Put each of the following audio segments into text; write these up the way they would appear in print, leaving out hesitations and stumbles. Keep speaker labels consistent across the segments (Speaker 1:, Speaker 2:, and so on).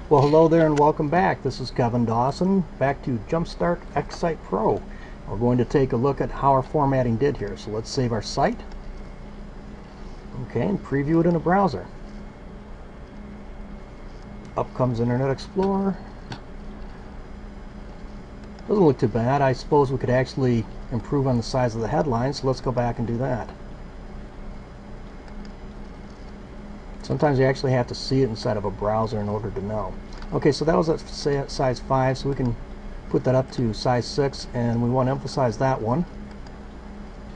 Speaker 1: Well, hello there and welcome back. This is Kevin Dawson, back to Jumpstart Xsite Pro. We're going to take a look at how our formatting did here. So let's save our site. Okay, and preview it in a browser. Up comes Internet Explorer. Doesn't look too bad. I suppose we could actually improve on the size of the headline, so let's go back and do that. Sometimes you actually have to see it inside of a browser in order to know. Okay, so that was at size 5, so we can put that up to size 6, and we want to emphasize that one.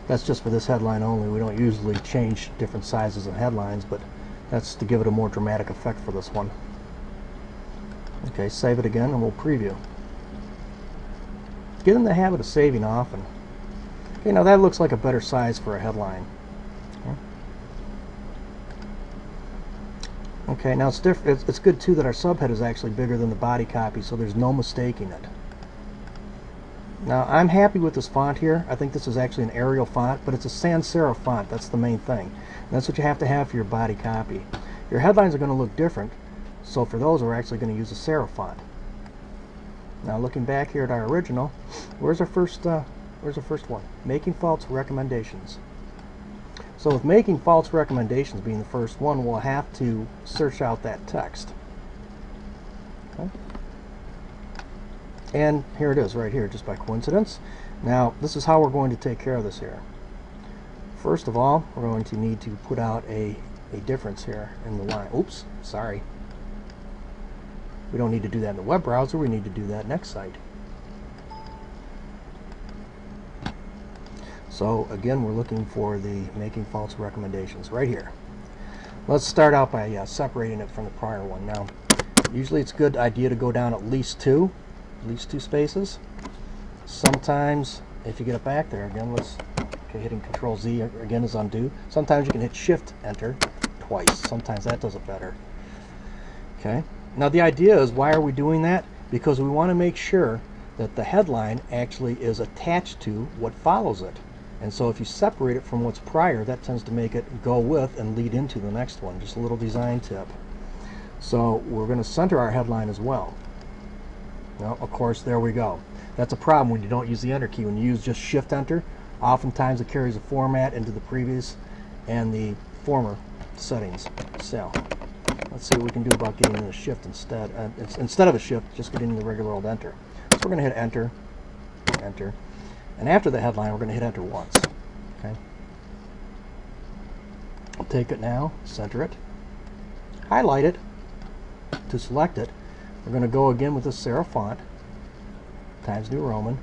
Speaker 1: That's just for this headline only. We don't usually change different sizes of headlines, but that's to give it a more dramatic effect for this one. Okay, save it again and we'll preview. Get in the habit of saving often. Okay, now that looks like a better size for a headline. Okay, now it's good too that our subhead is actually bigger than the body copy, so there's no mistaking it. Now I'm happy with this font here. I think this is actually an Arial font, but it's a sans serif font. That's the main thing. And that's what you have to have for your body copy. Your headlines are going to look different, so for those we're actually going to use a serif font. Now looking back here at our original, where's our first one? Making false recommendations. So with making false recommendations being the first one, we'll have to search out that text. Okay. And here it is right here, just by coincidence. Now this is how we're going to take care of this here. First of all, we're going to need to put out a difference here in the line. Oops, sorry. We don't need to do that in the web browser, we need to do that in Xsite. So again, we're looking for the making false recommendations right here. Let's start out by separating it from the prior one. Now, usually it's a good idea to go down at least two spaces. Sometimes, if you get it back there again, hitting Control Z again is undo. Sometimes you can hit Shift Enter twice. Sometimes that does it better. Okay. Now the idea is, why are we doing that? Because we want to make sure that the headline actually is attached to what follows it. And so if you separate it from what's prior, that tends to make it go with and lead into the next one. Just a little design tip. So we're going to center our headline as well. Now, of course, there we go. That's a problem when you don't use the Enter key. When you use just Shift Enter, oftentimes it carries a format into the previous and the former settings. So let's see what we can do about getting in a shift instead. Instead of a shift, just getting the regular old Enter. So we're going to hit Enter, Enter. And after the headline, we're going to hit Enter once. Okay. I'll take it now, center it, highlight it to select it. We're going to go again with the serif font, Times New Roman,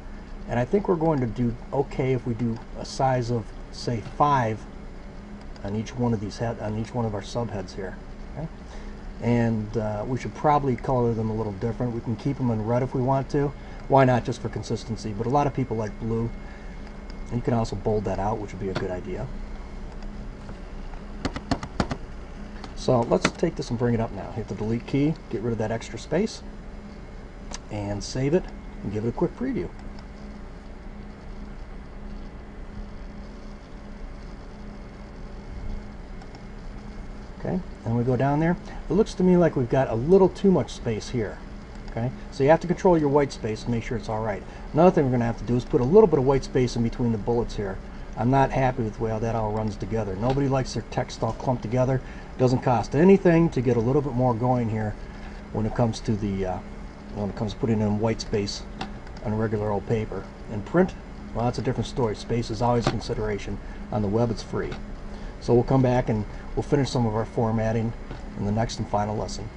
Speaker 1: and I think we're going to do okay if we do a size of, say, 5 on each one of these on each one of our subheads here. Okay. And we should probably color them a little different. We can keep them in red if we want to. Why not, just for consistency? But a lot of people like blue. And you can also bold that out, which would be a good idea. So let's take this and bring it up now. Hit the delete key, get rid of that extra space, and save it, and give it a quick preview. Okay, and we go down there. It looks to me like we've got a little too much space here. Okay, so you have to control your white space and make sure it's all right. Another thing we're going to have to do is put a little bit of white space in between the bullets here. I'm not happy with the way how that all runs together. Nobody likes their text all clumped together. It doesn't cost anything to get a little bit more going here when it comes to putting in white space on regular old paper. In print, well, that's a different story. Space is always a consideration. On the web, it's free. So we'll come back and we'll finish some of our formatting in the next and final lesson.